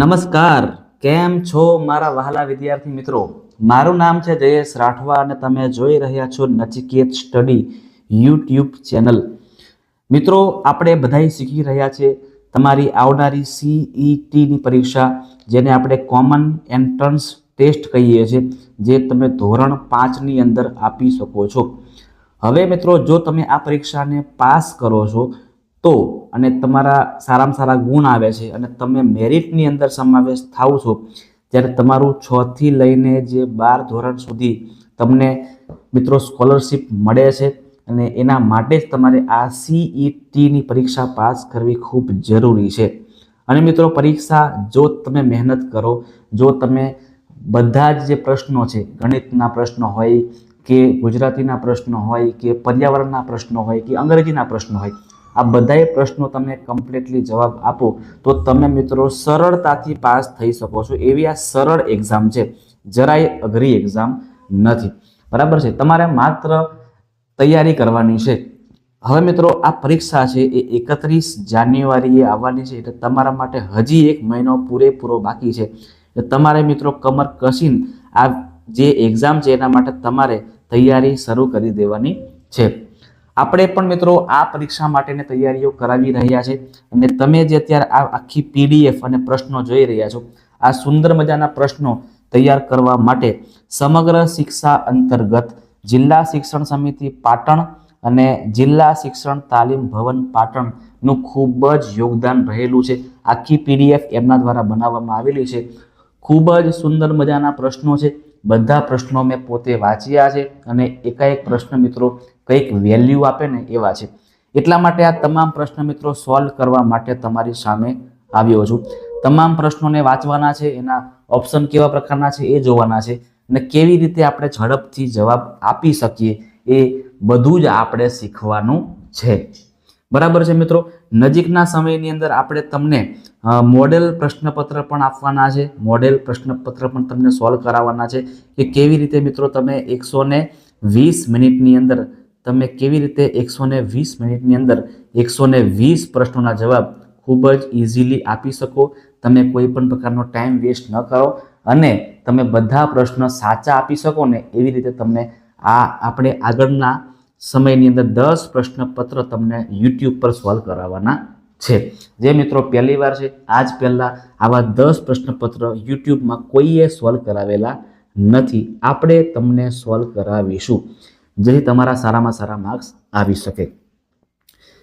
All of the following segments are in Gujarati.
નમસ્કાર, કેમ છો મારા વહાલા વિદ્યાર્થી મિત્રો? મારું નામ છે જયેશ રાઠવા અને તમે જોઈ રહ્યા છો નચિકેત સ્ટડી યુટ્યુબ ચેનલ. મિત્રો, આપણે બધાય શીખી રહ્યા છે તમારી આવનારી CETની પરીક્ષા, જેને આપણે કોમન એન્ટ્રન્સ ટેસ્ટ કહીએ છીએ, જે તમે ધોરણ 5ની અંદર આપી શકો છો. હવે મિત્રો, જો તમે આ પરીક્ષાને પાસ કરો છો તો અને તમારા સારામાં સારા ગુણ આવે છે અને તમે મેરિટની અંદર સમાવેશ થાવ છો, ત્યારે તમારું 6 થી લઈને જે 12 ધોરણ સુધી તમને મિત્રો સ્કોલરશિપ મળે છે અને એના માટે જ તમારે આ CETની પરીક્ષા પાસ કરવી ખૂબ જરૂરી છે. અને મિત્રો, પરીક્ષા જો તમે મહેનત કરો, જો તમે બધા જ જે પ્રશ્નો છે, ગણિતના પ્રશ્નો હોય કે ગુજરાતીના પ્રશ્નો હોય કે પર્યાવરણના પ્રશ્નો હોય કે અંગ્રેજીના પ્રશ્નો હોય, આ બધાય પ્રશ્નો તમે કમ્પ્લીટલી જવાબ આપો તો તમે મિત્રો સરળતાથી પાસ થઈ શકો છો. એવી આ સરળ એક્ઝામ છે, જરાય અઘરી એક્ઝામ નથી. બરાબર છે? તમારે માત્ર તૈયારી કરવાની છે. હવે મિત્રો, આ પરીક્ષા છે એ 31 જાન્યુઆરીએ આવવાની છે, એટલે તમારા માટે હજી 1 મહિનો પૂરેપૂરો બાકી છે. તમારે મિત્રો કમર કસીને આ જે એક્ઝામ છે એના માટે તમારે તૈયારી શરૂ કરી દેવાની છે. આપણે પણ મિત્રો આ પરીક્ષા માટેની તૈયારીઓ કરાવી રહ્યા છે અને તમે જે અત્યારે આ આખી PDF અને પ્રશ્નો જોઈ રહ્યા છો, આ સુંદર મજાના પ્રશ્નો તૈયાર કરવા માટે સમગ્ર શિક્ષા અંતર્ગત જિલ્લા શિક્ષણ સમિતિ પાટણ અને જિલ્લા શિક્ષણ તાલીમ ભવન પાટણનું ખૂબ જ યોગદાન રહેલું છે. આખી PDF એમના દ્વારા બનાવવામાં આવેલી છે. ખૂબ જ સુંદર મજાના પ્રશ્નો છે. બધા પ્રશ્નો મેં પોતે વાંચ્યા છે અને એકાએક પ્રશ્ન મિત્રો કંઈક વેલ્યુ આપે ને એવા છે. એટલા માટે આ તમામ પ્રશ્ન મિત્રો સોલ્વ કરવા માટે તમારી સામે આવ્યો છું. તમામ પ્રશ્નોને વાંચવાના છે, એના ઓપ્શન કેવા પ્રકારના છે એ જોવાના છે અને કેવી રીતે આપણે ઝડપથી જવાબ આપી શકીએ એ બધું જ આપણે શીખવાનું છે. બરાબર છે મિત્રો? નજીકના સમયની અંદર આપણે તમને મોડેલ પ્રશ્નપત્ર પણ આપવાના છે. મોડેલ પ્રશ્નપત્ર પણ તમને સોલ્વ કરાવવાના છે કે કેવી રીતે મિત્રો તમે 120 મિનિટની અંદર તમે કેવી રીતે 120 મિનિટની અંદર 120 પ્રશ્નોના જવાબ ખૂબ જ ઇઝીલી આપી શકો. તમે કોઈ પણ પ્રકારનો ટાઈમ વેસ્ટ ન કરો અને તમે બધા પ્રશ્નો સાચા આપી શકો ને એવી રીતે તમને આપણે આગળના સમયની અંદર 10 પ્રશ્નપત્ર તમને YouTube પર સોલ્વ કરાવવાના છે. જે મિત્રો પહેલી વાર છે, આજ પહેલાં આવા 10 પ્રશ્નપત્ર YouTubeમાં કોઈએ સોલ્વ કરાવેલા નથી. આપણે તમને સોલ્વ કરાવીશું જેથી તમારા સારામાં સારા માર્ક્સ આવી શકે.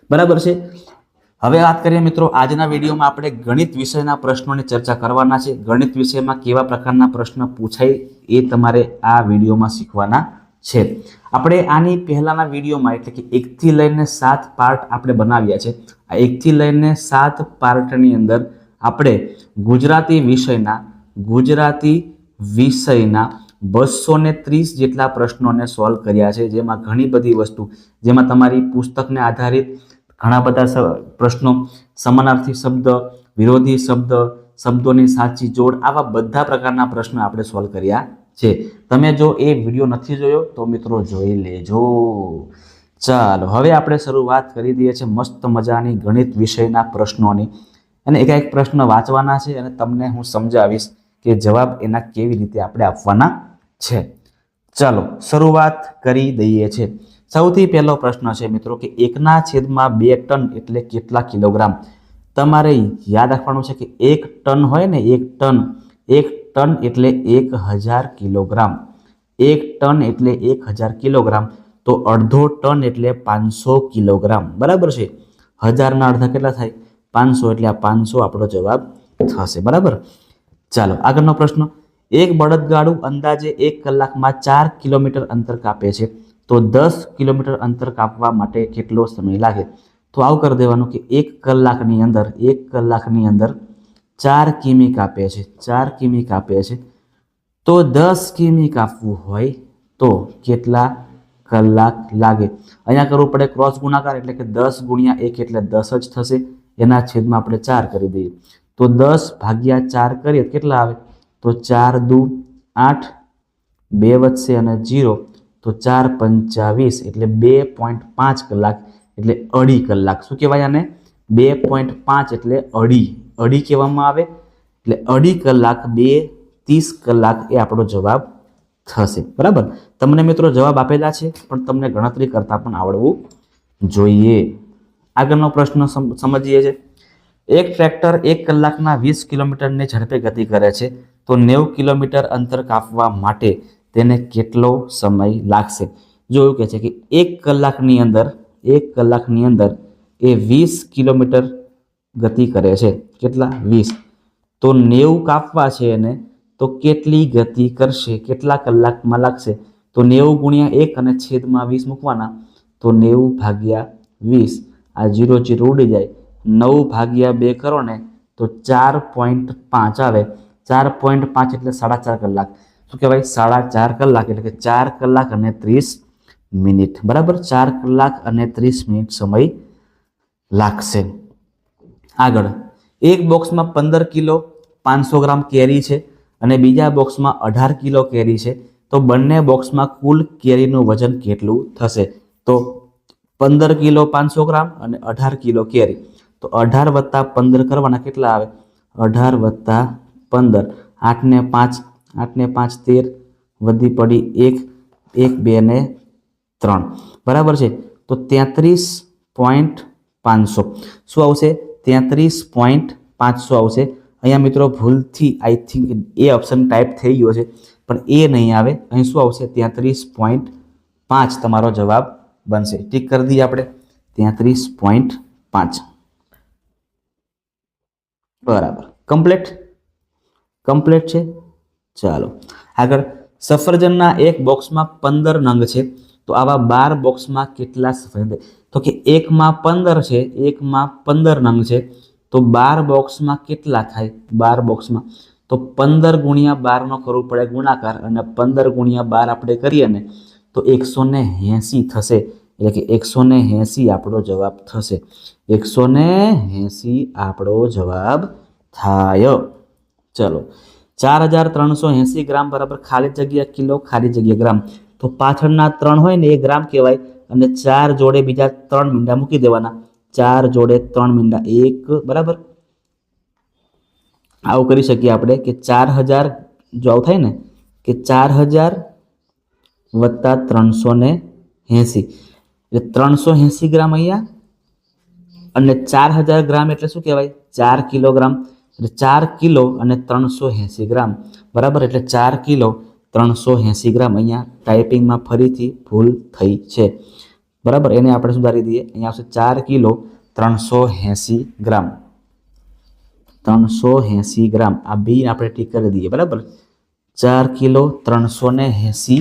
બરાબર છે? હવે વાત કરીએ મિત્રો, આજના વિડીયોમાં આપણે ગણિત વિષયના પ્રશ્નોની ચર્ચા કરવાના છે. ગણિત વિષયમાં કેવા પ્રકારના પ્રશ્ન પૂછાય એ તમારે આ વિડીયોમાં શીખવાના છે. આપણે આની પહેલાના વિડીયોમાં એટલે કે 1 થી લઈને 7 પાર્ટ આપણે બનાવ્યા છે. આ 1 થી લઈને 7 પાર્ટની અંદર આપણે ગુજરાતી વિષયના 230 જેટલા પ્રશ્નોને સોલ્વ કર્યા છે. જેમાં ઘણી બધી વસ્તુ, જેમાં તમારી પુસ્તકને આધારિત ઘણા બધા પ્રશ્નો, સમાનાર્થી શબ્દ, વિરોધી શબ્દ, શબ્દોની સાચી જોડ, આવા બધા પ્રકારના પ્રશ્નો આપણે સોલ્વ કર્યા છે. તમે જો એ વિડીયો નથી જોયો તો મિત્રો જોઈ લેજો. ચાલો, હવે આપણે શરૂઆત કરી દઈએ છીએ મસ્ત મજાની ગણિત વિષયના પ્રશ્નોની અને એક પ્રશ્ન વાંચવાના છે અને તમને હું સમજાવીશ કે જવાબ એના કેવી રીતે આપણે આપવાના છે. ચાલો શરૂઆત કરી દઈએ છીએ. સૌથી પહેલો પ્રશ્ન છે મિત્રો કે 1/2 ટન એટલે કેટલા કિલોગ્રામ? તમારે યાદ રાખવાનું છે કે 1 ટન હોય ને, 1 ટન એટલે 1000 કિલોગ્રામ. 1 ટન એટલે 1000 કિલોગ્રામ. તો અડધો ટન એટલે 500 કિલોગ્રામ. બરાબર છે? 1000 ના અડધા કેટલા થાય? 500. એટલે આ 500 આપણો જવાબ થશે. બરાબર? ચાલો આગળનો પ્રશ્ન. એક બળદગાડું અંદાજે 1 કલાકમાં 4 કિલોમીટર અંતર કાપે છે, તો 10 કિલોમીટર અંતર કાપવા માટે કેટલો સમય લાગે? તો આવું કરી દેવાનું કે 1 કલાકની અંદર 4 કિમી કાપે છે. 4 કિમી કાપે છે તો 10 કિમી કાપવું હોય તો કેટલા કલાક લાગે? અહીંયા કરવું પડે ક્રોસ ગુણાકાર, એટલે કે 10 ગુણ્યા 1 એટલે 10 જ થશે. એના છેદમાં આપણે 4 કરી દઈએ તો 10 ભાગ્યા 4 કરીએ કેટલા આવે? તો 4 દુ 8, 2 વધશે અને 0, તો 4 × 5 એટલે 2.5 કલાક એટલે અઢી કલાક. શું કહેવાય આને? 2.5 એટલે અઢી કહેવામાં આવે. એટલે 2.5 કલાક 2:30 કલાક એ આપણો જવાબ થશે। બરાબર, તમને મિત્રો જવાબ આપેલા છે, પણ તમને ગણતરી કરતા પણ આવડવું જોઈએ। આગળનો પ્રશ્ન સમજીએ છીએ। એક ટ્રેક્ટર 1 કલાકના 20 કિલોમીટરની ઝડપે ગતિ કરે છે, તો 90 કિલોમીટર અંતર કાપવા માટે તેને કેટલો સમય લાગશે? જો એવું કહે છે કે 1 કલાકની અંદર એ 20 કિલોમીટર ગતિ કરે છે, કેટલા? 20, તો 90 કાપવા છે એને, તો કેટલી ગતિ કરશે, કેટલા કલાકમાં લાગશે? તો 90 ગુણ્યા 1 અને છેદમાં 20 મૂકવાના, તો 90 ભાગ્યા 20, આ 0 0 ઉડી જાય, 9 ભાગ્યા 2 કરો ને તો 4.5 આવે। 4.5 એટલે 4.5 કલાક, શું કહેવાય? 4.5 કલાક એટલે કે 4 કલાક અને 30 મિનિટ। બરાબર, 4 કલાક અને 30 મિનિટ સમય લાગશે। આગળ, એક બોક્સમાં 15 કિલો 500 ગ્રામ કેરી છે અને બીજા બોક્સમાં 18 કિલો કેરી છે, તો બંને બોક્સમાં કુલ કેરીનું વજન કેટલું થશે? તો 15 કિલો 500 ગ્રામ અને 18 કિલો કેરી, તો 18 વત્તા 15 કરવાના, કેટલા આવે? 18 વત્તા 15, 8 ને 5, 8 ને 5 13, વધી પડી 1, 1 2 ને 3, બરાબર છે, તો 33.500 શું આવશે? 33.500 આવશે। અહીંયા મિત્રો ભૂલથી I think A option type થઈ ગયો છે, પણ એ નહીં આવે, અહીં શું આવશે? 33.5 તમારો જવાબ બનશે। ટીક કરી દઈએ આપણે 33.5, બરાબર, કમ્પ્લીટ છે। ચાલો આગળ, સફરજનના એક બોક્સમાં 15 નંગ છે, તો આવા 12 બોક્સમાં કેટલા સફરજન? તો કે એકમાં 15 છે, એકમાં 15 નંગ છે, તો 12 બોક્સમાં કેટલા થાય? 12 બોક્સમાં તો 15 ગુણ્યા 12 નો કરવું પડે ગુણાકાર, અને 15 ગુણ્યા 12 આપણે કરીએ ને તો 180 થશે, એટલે કે 180 આપણો જવાબ થશે। 180 આપણો જવાબ થાય। ચલો, 4380 ગ્રામ બરાબર ખાલી જગ્યા કિલો ખાલી જગ્યા ગ્રામ, તો પાછળના 3 હોય ને એ ગ્રામ કહેવાય, અને 4 જોડે બીજા 3 મીંડા મૂકી દેવાના, 4 જોડે 3 મીંડા 1, બરાબર। આવું કરી શકીએ આપણે કે 4000 જો આવું થાય ને કે 4000 વત્તા 380, એટલે 380 ગ્રામ અહીંયા, અને 4000 ગ્રામ એટલે શું કહેવાય? 4 કિલોગ્રામ, એટલે 4 કિલો અને 380 ગ્રામ, બરાબર, એટલે 4 કિલો 380 ગ્રામ। અહીંયા ટાઈપિંગમાં ફરીથી ભૂલ થઈ છે, બરાબર, એને આપણે સુધારી દઈએ। અહીંયા આવશે 4 કિલો 380 ગ્રામ, 380 ગ્રામ, આ બી આપણે ટીક કરી દઈએ, બરાબર। 4 કિલો 380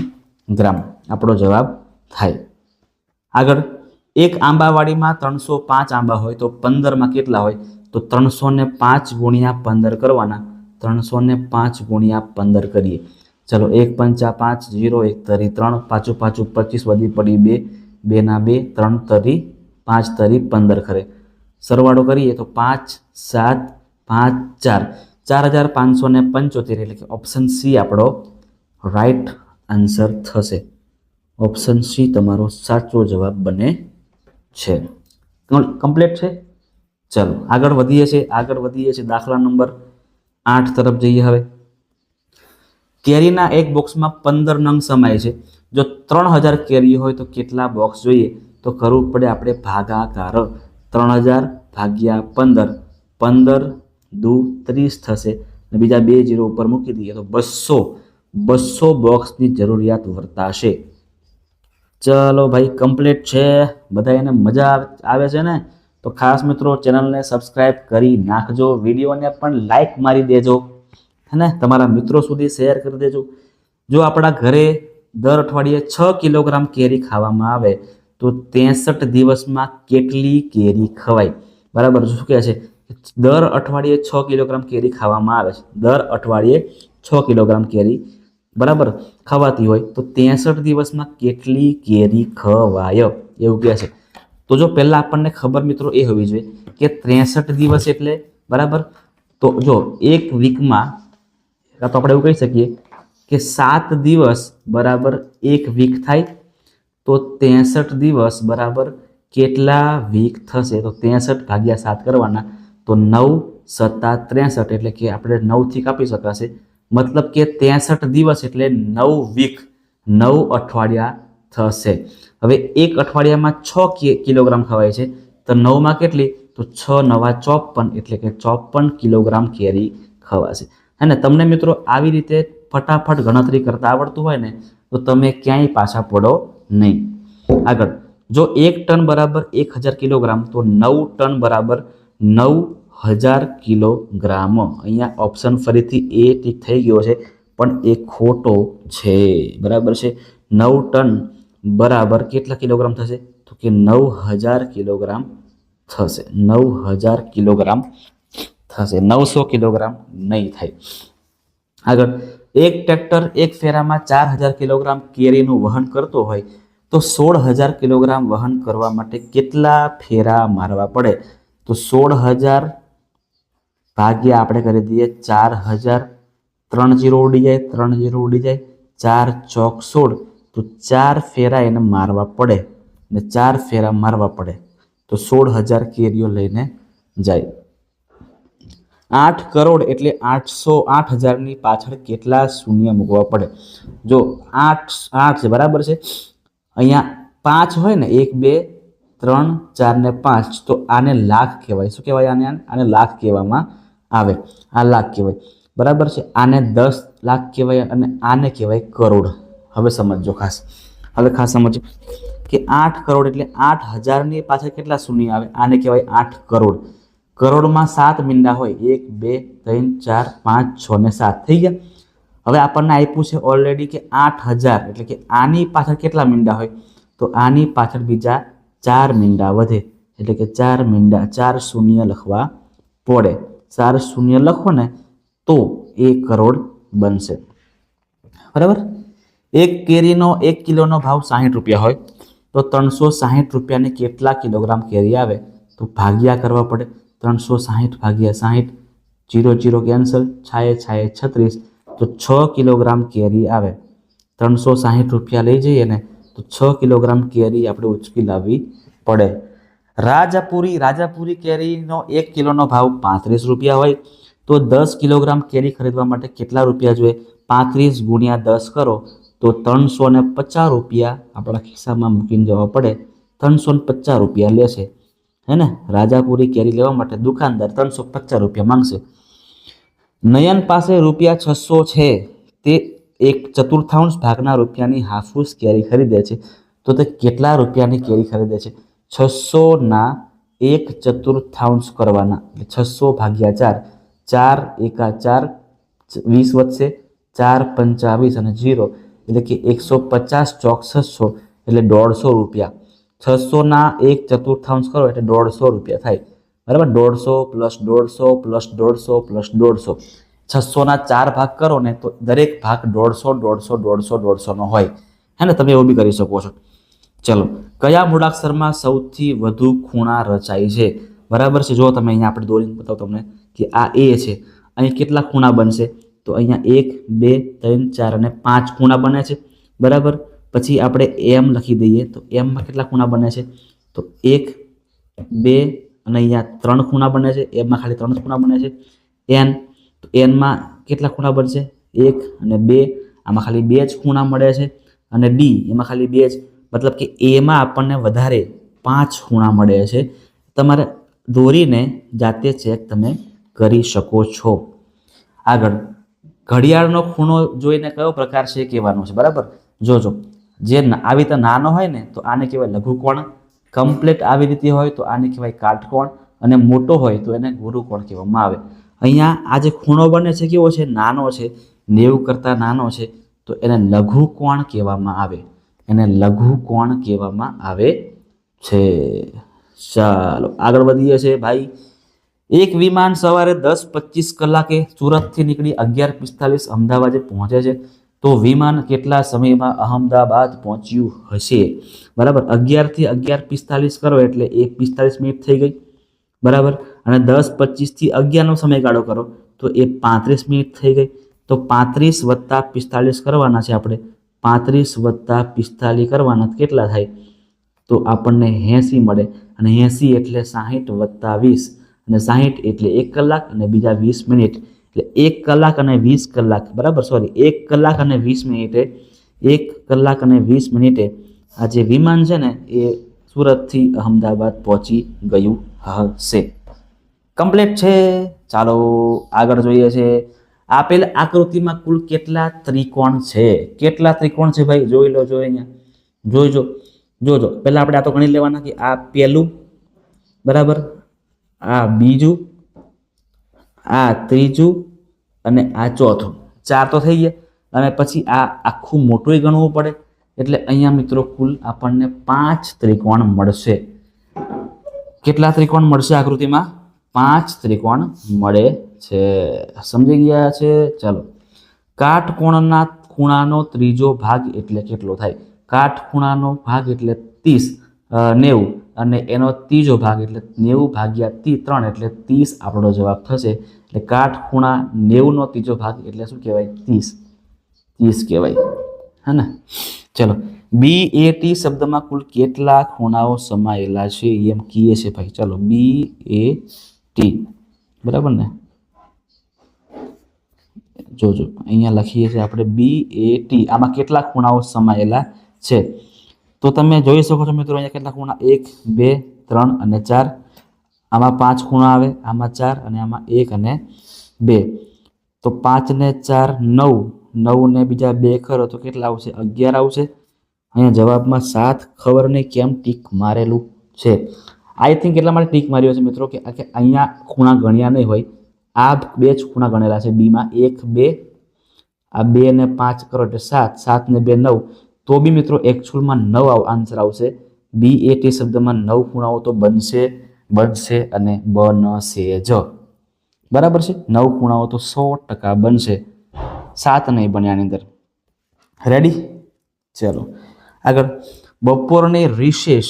ગ્રામ આપણો જવાબ થાય। આગળ, એક આંબાવાડીમાં 305 આંબા હોય, તો 15માં કેટલા હોય? તો 305 ગુણ્યા 15 કરવાના, 305 ગુણ્યા 15 કરીએ। ચલો, 1 5 5 0 1 તરી 3, પાછું 25, વધી પડી 2, 2 ના 2, 3 તરી 5 તરી 15 ખરે, સરવાળો કરીએ તો 5 7 5 4, 4575, એટલે કે ઓપ્શન સી આપણો રાઈટ આન્સર થશે। ઓપ્શન સી તમારો સાચો જવાબ બને છે। કમ્પ્લીટ છે। ચલો આગળ વધીએ છીએ દાખલા નંબર 8 તરફ જઈએ। હવે કેરીના એક બોક્સમાં 15 નંગ સમાય છે, જો 3000 કેરી હોય તો કેટલા બોક્સ જોઈએ? તો કરવું પડે આપણે ભાગાકાર, 3000 ભાગ્યા 15, 15 દુ 30 થશે, અને બીજા 2 0 ઉપર મૂકી દઈએ તો 200 બોક્સની જરૂરિયાત વર્તાશે। ચલો ભાઈ, કમ્પ્લીટ છે। બધા એને મજા આવે છે ને? તો ખાસ મિત્રો ચેનલને સબસ્ક્રાઇબ કરી નાખજો, વિડીયોને પણ લાઈક મારી દેજો, હે ને? તમારા મિત્રો સુધી શેર કરી દેજો। જો આપણા ઘરે દર અઠવાડિયે 6 કિલોગ્રામ કેરી ખાવામાં આવે તો 63 દિવસમાં કેટલી કેરી ખવાય? બરાબર, શું કહે છે? દર અઠવાડિયે 6 કિલોગ્રામ કેરી ખાવામાં આવે છે, દર અઠવાડિયે 6 કિલોગ્રામ કેરી, બરાબર, ખવાતી હોય તો 63 દિવસમાં કેટલી કેરી ખવાય એવું કહે છે। તો જો પહેલા આપણને ખબર મિત્રો એ હોવી જોઈએ કે 63 દિવસ એટલે, બરાબર, તો જો એક વીકમાં, તો આપણે એવું કહી શકીએ કે 7 દિવસ બરાબર એક વીક થાય, તો 63 દિવસ બરાબર કેટલા વીક થશે? તો 63 ભાગ્યા 7 કરવાના, તો 9 સત્તા 63 એટલે કે આપણે 9 થી કાપી શકાશે, મતલબ કે 63 દિવસ એટલે 9 વીક, 9 અઠવાડિયા થશે. હવે એક અઠવાડિયામાં 6 કિલોગ્રામ ખવાય છે, તો 9માં કેટલી, તો 6 નવા 54 એટલે કે 54 કિલોગ્રામ કેરી ખવાશે. અને તમને મિત્રો આવી રીતે ફટાફટ ગણતરી કરતા આવડતું હોય ને તો તમે ક્યાંય પાછા પડો નહીં. આગળ, જો 1 ટન બરાબર 1000 કિલોગ્રામ, તો 9 ટન બરાબર 9000 કિલોગ્રામ. અહીંયા ઓપ્શન ફરીથી એ ટીક થઈ ગયો છે પણ એ ખોટો છે, બરાબર છે. 9 ટન બરાબર કેટલા કિલોગ્રામ થશે, તો કે 9000 કિલોગ્રામ થશે. 9000 કિલોગ્રામ થશે, 900 કિલોગ્રામ નહીં થાય. આગળ, એક ટ્રેક્ટર એક ફેરામાં 4000 કિલોગ્રામ કેરીનું વહન કરતો હોય તો 16000 કિલોગ્રામ વહન કરવા માટે કેટલા ફેરા મારવા પડે, તો 16000 ભાગ્યા આપણે કરી દઈએ 4000, 3 0 ઉડી જાય, 3 0 ઉડી જાય, 4 ચોક 16, તો 4 ફેરા એને મારવા પડે ને 4 ફેરા મારવા પડે તો 16000 કેરીઓ લઈને જાય. 8 કરોડ એટલે 800000ની પાછળ કેટલા શૂન્ય મૂકવા પડે. જો 8 છે, બરાબર છે. અહીંયા 5 હોય ને, 1 2 3 4 ને 5, તો આને લાખ કહેવાય. શું કહેવાય? આને લાખ કહેવામાં આવે. આ લાખ કહેવાય, બરાબર છે. આને 10 લાખ કહેવાય અને આને કહેવાય કરોડ. હવે સમજો ખાસ, સમજો કે 8 કરોડ એટલે 8000ની પાછળ કેટલા શૂન્ય આવે, આને કહેવાય 8 કરોડ. કરોડમાં 7 મીંડા હોય, 1 2 3 4 5 6 ને 7 થઈ ગયા. હવે આપણને આપ્યું છે ઓલરેડી કે 8000 એટલે કે આની પાછળ કેટલા મીંડા હોય, તો આની પાછળ બીજા 4 મીંડા વધે એટલે કે 4 મીંડા, 4 શૂન્ય લખવા પડે. 4 શૂન્ય લખો ને તો 1 કરોડ બનશે, બરાબર. એક કેરીનો 1 કિલોનો ભાવ 60 રૂપિયા હોય તો 360 રૂપિયાને કેટલા કિલોગ્રામ કેરી આવે, તો ભાગ્યા કરવા પડે. 360 ભાગ્યા 60, 0 0 કેન્સલ, 6 36, તો 6 કિલોગ્રામ કેરી આવે. 360 રૂપિયા લઈ જઈએ ને તો 6 કિલોગ્રામ કેરી આપણે ઉચકી લાવવી પડે. રાજાપુરી કેરીનો 1 કિલોનો ભાવ 35 રૂપિયા હોય તો 10 કિલોગ્રામ કેરી ખરીદવા માટે કેટલા રૂપિયા જોઈએ, 35 ગુણ્યા 10 કરો તો 350 રૂપિયા આપણા ખિસ્સામાં મૂકીને જવા પડે. 350 રૂપિયા લેશે, હે ને. રાજાપુરી કેરી લેવા માટે દુકાનદાર 350 રૂપિયા માંગશે. નયન પાસે રૂપિયા 600 છે, તે 1/4 ભાગના રૂપિયાની હાફૂસ કેરી ખરીદે છે, તો તે કેટલા રૂપિયાની કેરી ખરીદે છે. 600ના 1/4 કરવાના એટલે 600 ભાગ્યા 4, 4 એકા 4, 20 વધશે, 4 પંચા 20 અને 0 એટલે કે 150 ચોક 600 એટલે 150 રૂપિયા. 600ના 1/4 કરો એટલે 150 રૂપિયા થાય, બરાબર. 150 પ્લસ 150 પ્લસ 150 પ્લસ 150, 600ના 4 ભાગ કરો ને તો દરેક ભાગ 150 150 150 150 નો હોય, હે ને. તમે એવું બી કરી શકો છો. ચલો, કયા મૂળાક્ષરમાં સૌથી વધુ ખૂણા રચાય છે, બરાબર છે. જો તમે અહીંયા આપણે દોરીને બતાવો તમને કે આ એ છે, અહીં કેટલા ખૂણા બનશે, તો અહીંયા 1 2 3 4 અને 5 ખૂણા બને છે, બરાબર. પછી આપણે એમ લખી દઈએ તો એમમાં કેટલા ખૂણા બને છે, તો 1 2 અને અહીંયા 3 ખૂણા બને છે, એમમાં ખાલી 3 ખૂણા બને છે. એન, તો એનમાં કેટલા ખૂણા બનશે, 1 અને 2, આમાં ખાલી 2 જ ખૂણા મળે છે. અને ડી, એમાં ખાલી 2 જ, મતલબ કે એમાં આપણને વધારે 5 ખૂણા મળે છે. તમારે દોરીને જાતે ચેક તમે કરી શકો છો. આગળ, ઘડિયાળનો ખૂણો જોઈને કયો પ્રકાર છે કહેવાનું છે, બરાબર. જોજો, જે આવી રીતે નાનો હોય ને તો આને કહેવાય લઘુકોણ, કમ્પ્લીટ આવી રીતે હોય તો આને કહેવાય કાટકોણ, અને મોટો હોય તો એને ગુરુકોણ કહેવામાં આવે. અહીંયા આ જે ખૂણો બને છે કેવો છે, નાનો છે, 90 કરતાં નાનો છે, તો એને લઘુકોણ કહેવામાં આવે, એને લઘુકોણ કહેવામાં આવે છે. ચાલો આગળ વધીએ છીએ ભાઈ. એક વિમાન સવારે 10:25 કલાકે સુરતથી નીકળી 11:45 અમદાવાદે પહોંચે છે, તો વિમાન કેટલા સમયમાં અહમદાબાદ પહોંચ્યું હશે, બરાબર. 11 થી 11:45 કરો એટલે એ 45 મિનિટ થઈ ગઈ, બરાબર. અને 10:25 થી 11નો સમયગાળો કરો તો એ 35 મિનિટ થઈ ગઈ. તો 35 વત્તા 45 કરવાના છે આપણે, 35 વત્તા 45 કરવાના કેટલા થાય, તો આપણને 80 મળે. અને 80 એટલે 60 વત્તા 20 અને 60 એટલે 1 કલાક અને બીજા 20 મિનિટ એટલે 1 કલાક અને 20 કલાક, બરાબર, સોરી 1 કલાક અને 20 મિનિટે 1 કલાક અને 20 મિનિટે આ જે વિમાન છે ને એ સુરતથી અમદાવાદ પહોંચી ગયું હશે. કમ્પ્લીટ છે. ચાલો આગળ જોઈએ છે. આપેલ આકૃતિમાં કુલ કેટલા ત્રિકોણ છે? કેટલા ત્રિકોણ છે ભાઈ? જોઈ લો, જો અહીંયા જોજો. પહેલા આપણે આ તો ગણી લેવાના કે આ પહેલું, બરાબર, આ બીજું, આ ત્રીજું અને આ ચોથું. 4 તો થઈ ગયા. અને પછી આ આખું મોટું ગણવું પડે એટલે અહીંયા મિત્રો કુલ આપણને 5 ત્રિકોણ મળશે. કેટલા ત્રિકોણ મળશે આકૃતિમાં? 5 ત્રિકોણ મળે છે. સમજી ગયા છે? ચાલો. કાટકોણના ખૂણાનો ત્રીજો ભાગ એટલે કેટલો થાય? કાટખૂણાનો ભાગ એટલે 30, 90 અને એનો ત્રીજો ભાગ એટલે 90 ભાગ્યા 3 એટલે 30 આપણો જવાબ થશે. એટલે કાટખૂણા 90 નો ત્રીજો ભાગ એટલે શું કહેવાય? 30 કહેવાય, હે ને? ચલો. BAT શબ્દમાં કુલ કેટલા ખૂણાઓ સમાયેલા છે એમ કહીએ છે ભાઈ? ચલો, BAT, બરાબર ને? જોજો અહીંયા લખીએ છીએ આપણે BAT. આમાં કેટલા ખૂણાઓ સમાયેલા છે? તો તમે જોઈ શકો છો મિત્રો, અહીંયા કેટલા ખૂણા? 1, 2, 3 અને 4. આમાં 5 ખૂણા આવે, આમાં 4 અને આમાં 1 અને 2. તો 5 ને 4 9, 9 ને બીજા 2 કરો તો કેટલા આવશે? 11 આવશે. અહીંયા જવાબમાં 7 ખબર નહીં કેમ ટીક મારેલું છે. આઈ થિંક એટલા માટે ટીક માર્યો છે મિત્રો કે અહીંયા ખૂણા ગણ્યા નહીં હોય. આ 2 જ ખૂણા ગણેલા છે બીમાં, 1, 2, આ 2 ને 5 કરો એટલે 7, 7 ને 2 9. તો બી મિત્રો એકચ્યુઅલમાં 9 આન્સર આવશે. BAT શબ્દમાં 9 ખૂણાઓ તો બનશે અને બનશે જ, બરાબર છે? 9 ખૂણાઓ તો 100% બનશે, 7 નહીં બને આની અંદર. રેડી? ચલો આગળ. બપોરની રિસેસ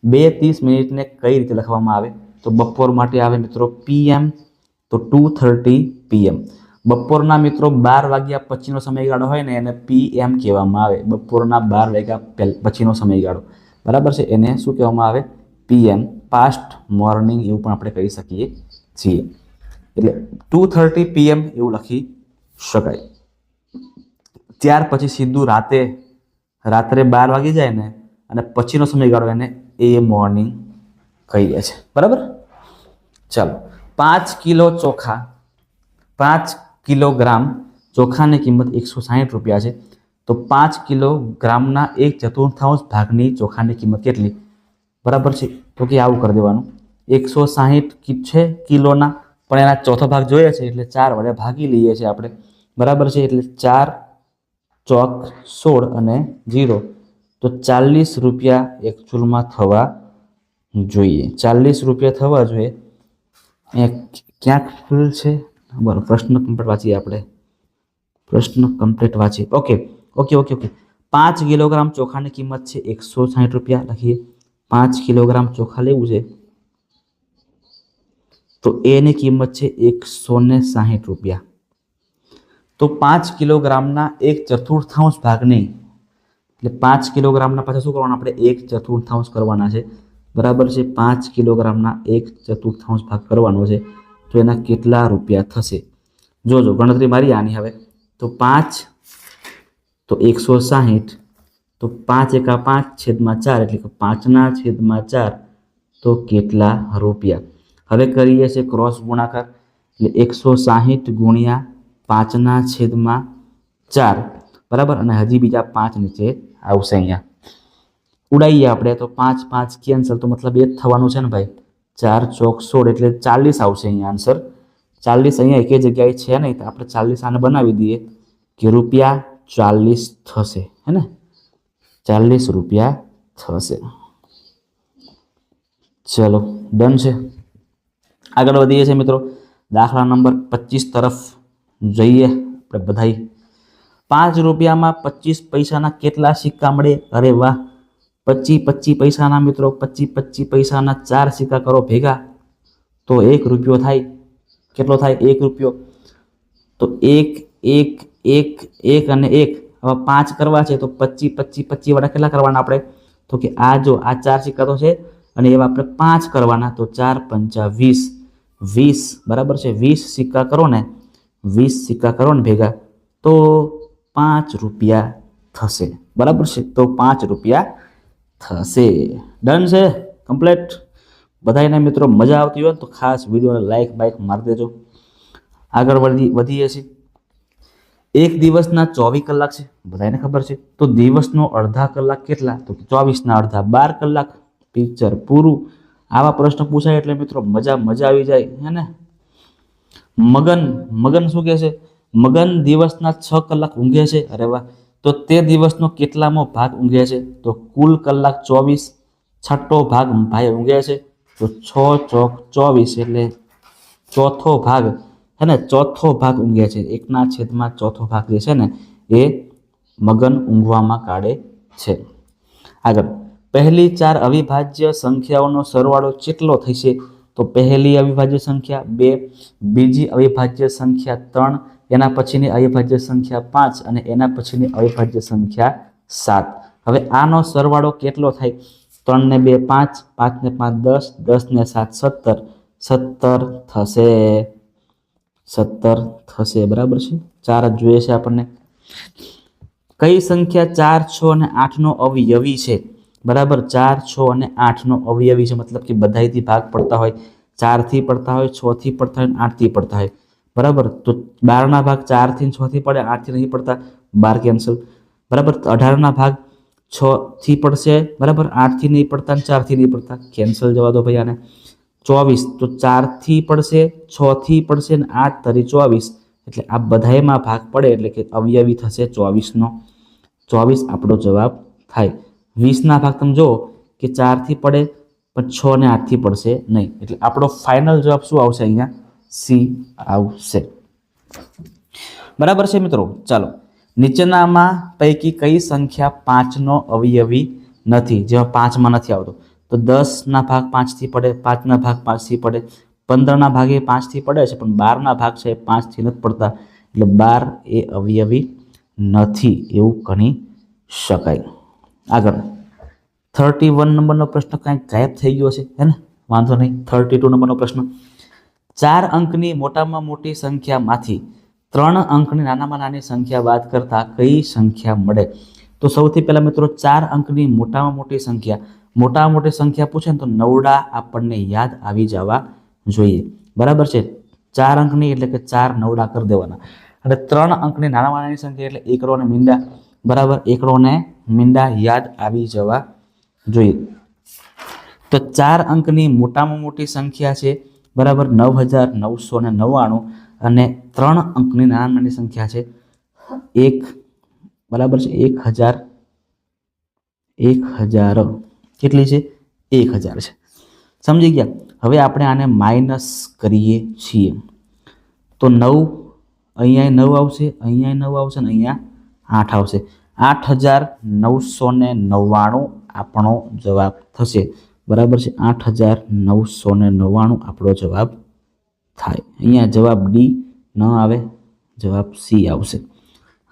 2:30 કઈ રીતે લખવામાં આવે? તો બપોર માટે આવે મિત્રો PM, તો 2:30 PM. બપોરના મિત્રો 12 વાગ્યા પછીનો સમયગાળો હોય ને એને PM કહેવામાં આવે. બપોરના 12 વાગ્યા પછીનો સમયગાળો, બરાબર છે, એને શું કહેવામાં આવે? PM, પાસ્ટ મોર્નિંગ એવું પણ આપણે કહી શકીએ છીએ. એટલે 2:30 PM એવું લખી શકાય. ત્યાર પછી સીધું રાત્રે 12 વાગી જાય ને અને પછીનો સમયગાળો એને મોર્નિંગ કહીએ છે, બરાબર? ચાલો. 5 કિલો ચોખા, 5 કિલોગ્રામ ચોખાની કિંમત 160 રૂપિયા છે. તો 5 કિલોગ્રામના 1/4 ભાગની ચોખાની કિંમત કેટલી? બરાબર છે? તો કે આવું કરી દેવાનું. 160 છે કિલોના, પણ એના ચોથો ભાગ જોઈએ છે એટલે 4 વડે ભાગી લઈએ છીએ આપણે, બરાબર છે? એટલે 4 ચોક 16 અને 0, તો 40 રૂપિયા એકચ્યુઅલમાં થવા જોઈએ. 40 રૂપિયા થવા જોઈએ. ક્યાંક ભૂલ છે? બરાબર, પ્રશ્ન કમ્પ્લીટ વાંચીએ આપણે. પ્રશ્ન કમ્પ્લીટ વાંચીએ. ઓકે. 5 કિલોગ્રામ ચોખાની કિંમત છે 160 રૂપિયા. લખીએ 5 કિલોગ્રામ ચોખા લેવું છે તો એની કિંમત છે 160 રૂપિયા. તો 5 કિલોગ્રામના 1/4 ભાગની, એટલે 5 કિલોગ્રામના પાછા શું કરવાના આપણે? 1/4 કરવાના છે, બરાબર છે? 5 કિલોગ્રામના 1/4 ભાગ કરવાનો છે તો એના કેટલા રૂપિયા થશે? જોજો ગણતરી મારી આની હવે. તો 5 તો 160, તો 5 × 5/4 એટલે કે 5/4 તો કેટલા રૂપિયા? હવે કરીએ છીએ ક્રોસ ગુણાકાર. એટલે 160 ગુણ્યા 5/4, બરાબર? અને હજી બીજા 5 નીચે આવશે. અહીંયા ઉડાઈએ આપણે તો 5 5 કેન્સલ, તો મતલબ એ જ થવાનું છે ને ભાઈ. 4 ચોક 16 એટલે 40 આવશે અહીંયા આન્સર. 40 અહીંયા એક જગ્યાએ છે નહીં તો આપણે 40 આને બનાવી દઈએ કે રૂપિયા 40 થશે, હે ને? 40 રૂપિયા થશે. ચલો ડન છે. આગળ વધીએ છીએ મિત્રો. દાખલા નંબર 25 તરફ જઈએ આપણે બધાઈ. 5 રૂપિયામાં 25 પૈસાના કેટલા સિક્કા મળે? અરે વાહ, 25 પૈસાના મિત્રો, 25 પૈસાના 4 સિક્કા કરો ભેગા તો 1 રૂપિયો થાય. કેટલો થાય? 1 રૂપિયો. તો 1 1 1 1 અને 1, હવે 5 કરવા છે તો 25 વાળા કેટલા કરવાના આપણે? તો કે આ જો આ 4 સિક્કા તો છે અને एवा आपणे 5 करवाना तो 4 पंचा 20 20 बराबर है। 20 सिक्का करो ने 20 सिक्का करो ने भेगा तो 5 रुपया थशे बराबर है। तो 5 रुपया थशे। डन है कम्प्लीट। बधाईने मित्रों मजा आवती हो तो खास वीडियो ने लाइक बाइक मार देजो। आगळ वधीए छे। एक दिवसना 24 कलाक छे बधाईने खबर छे। तो दिवसनो अर्धा कलाक केटला तो 24 ना अर्धा 12 कलाक। पिक्चर पूरू। आवा प्रश्न पूछाय એટલે મિત્રો મજા આવી જાય હે ને। મગન શું કહે છે? મગન દિવસના 6 કલાક ઊંઘે છે। અરે વાહ। તો તે દિવસનો કેટલામો ભાગ ઊંઘે છે? તો કુલ કલાક 24, છઠ્ઠો ભાગ ભાઈ ઊંઘે છે તો 6 ચોક 24 એટલે ચોથો ભાગ है ने, चौथो भाग ઊંઘે છે। 1/4 ચોથો ભાગ જે છે ને એ મગન ઊંઘવામાં કાઢે છે। આગળ पहली 4 अविभाज्य संख्याओं सरवाळो चेटलो थशे? तो पहली अविभाज्य संख्या 2, बीजी अविभाज्य संख्या 3, एना पछीनी अविभाज्य संख्या 5 अने एना पछीनी अविभाज्य संख्या 7। हवे आनो सरवाळो केटलो थाय? 3 ने 2 5, 5 ने 5 10, 10 ने 7 17, 17 थशे। 17 थशे बराबर छे। 4 ज जोईए छे आपणने। कई संख्या 4, 6 અને 8 નો અવયવી છે? बराबर 4, 6 અને 8 નો અવયવી છે मतलब कि बधाईथी भाग पड़ता होय, 4 थी पड़ता होय, 6 थी पड़ता होय, 8 थी पड़ता होय। बराबर तो 12 ना भाग 4 थी 6 थी पड़े, 8 थी नहीं पड़ता, 12 कैंसल। बराबर 18 ना भाग 6 थी पड़शे बराबर, 8 थी नहीं पड़ता, 4 थी नहीं पड़ता, कैंसल जवा दो भाई आने। 24 तो 4 थी पड़शे, 6 थी पड़शे ने 8 तरी 24 એટલે આ બધાયમાં ભાગ પડે એટલે કે અવયવી થશે 24 નો। 24 આપણો જવાબ થાય। 20 ના ભાગ તમે જો કે 4 થી પડે પણ 6 ને 8 થી પડશે નહીં એટલે આપણો ફાઇનલ જવાબ શું આવશે? અહીંયા સી આવશે। બરાબર છે મિત્રો। ચાલો નીચેનામાં પૈકી કઈ સંખ્યા 5 નો અવયવી નથી? જેમાં 5 માં નથી આવતો તો 10 ના ભાગ 5 થી પડે, 5 ના ભાગ 5 થી પડે, 15 ના ભાગે 5 થી પડે છે પણ 12 ના ભાગ છે 5 થી નથી પડતા એટલે 12 એ અવયવી નથી એવું ગણી શકાય। આગળ 31 નંબરનો પ્રશ્ન કાંઈક ગાયબ થઈ ગયો છે હે ને, વાંધો નહીં। 32 નંબરનો પ્રશ્ન, 4 અંકની મોટામાં મોટી સંખ્યામાંથી 3 અંકની નાનામાં નાની સંખ્યા બાદ કરતા કઈ સંખ્યા મળે? તો સૌથી પહેલા મિત્રો 4 અંકની મોટામાં મોટી સંખ્યા પૂછે ને તો નવડા આપણને યાદ આવી જવા જોઈએ। બરાબર છે। 4 અંકની એટલે કે 4 નવડા કરી દેવાના અને 3 અંકની નાનામાં નાની સંખ્યા એટલે એકડો અને મીંડા। बराबर एकड़ो ने मींडा याद आवी जवा जोईए। तो 4 अंकनी मोटामां मोटी संख्या छे बराबर 9999 अने 3 अंकनी नानामां नानी संख्या छे 1 बराबर छे 1000 केटली छे 1000 छे। समझी गया? हवे आपणे आने माइनस करीए छीए तो 9 अहींया 9 आवशे, अहींया 9 आवशे अने अहींया 8 आवशे। 8999 આપણો જવાબ થશે। બરાબર છે। 8999 આપણો જવાબ થાય। અહીંયા જવાબ ડી ન આવે, જવાબ સી આવશે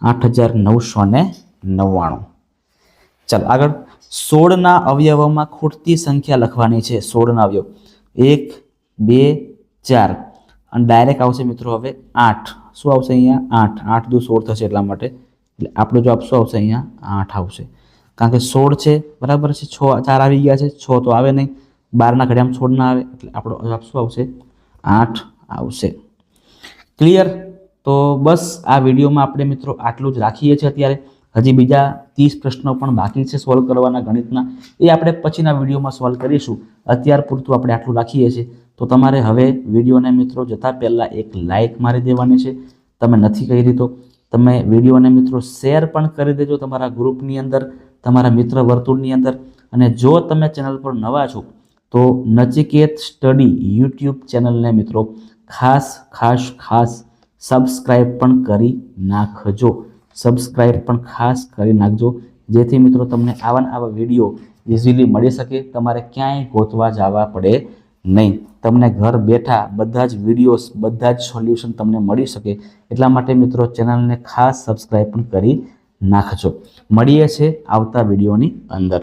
8999। ચાલો આગળ 16 ના અવયવોમાં ખૂટતી સંખ્યા લખવાની છે। 16 ના અવયવ 1 2 4 અને ડાયરેક્ટ આવશે મિત્રો હવે 8। શું આવશે અહીંયા 8 8 દુ 16 થશે એટલા માટે એટલે આપણો જવાબ શું આવશે અહીંયા 8 આવશે કારણ કે 16 છે બરાબર છે 6 4 આવી ગયા છે 6 તો આવે નહીં 12 ના ઘડિયામાં 16 ના આવે એટલે આપણો જવાબ શું આવશે 8 આવશે। ક્લિયર? તો બસ આ વિડીયોમાં આપણે મિત્રો આટલું જ રાખીએ છીએ। અત્યારે હજી બીજા 30 પ્રશ્નો પણ બાકી છે સોલ્વ કરવાના ગણિતના, એ આપણે પછીના વિડીયોમાં સોલ્વ કરીશું। અત્યાર પૂરતું આપણે આટલું રાખીએ છીએ। તો તમારે હવે વિડીયોને મિત્રો જતા પહેલાં એક લાઇક મારી દેવાની છે। તમે નથી કરી તો તમે વિડીયોને મિત્રો શેર પણ કરી દેજો તમારા ગ્રુપની અંદર, તમારા મિત્ર વર્તુળની અંદર। અને જો તમે ચેનલ પર નવા છો તો નચિકેત સ્ટડી યુટ્યુબ ચેનલને મિત્રો ખાસ સબસ્ક્રાઈબ પણ કરી નાખજો। સબસ્ક્રાઈબ પણ ખાસ કરી નાખજો જેથી મિત્રો તમને આવા વિડીયો ઇઝીલી મળી શકે, તમારે ક્યાંય ગોતવા જવા પડે નહીં, તમને ઘર બેઠા બધા જ વિડીયોઝ બધા જ સોલ્યુશન તમને મળી શકે। એટલા માટે મિત્રો ચેનલને ખાસ સબસ્ક્રાઈબ પણ કરી નાખજો। મળીએ છે આવતા વિડીયોની અંદર।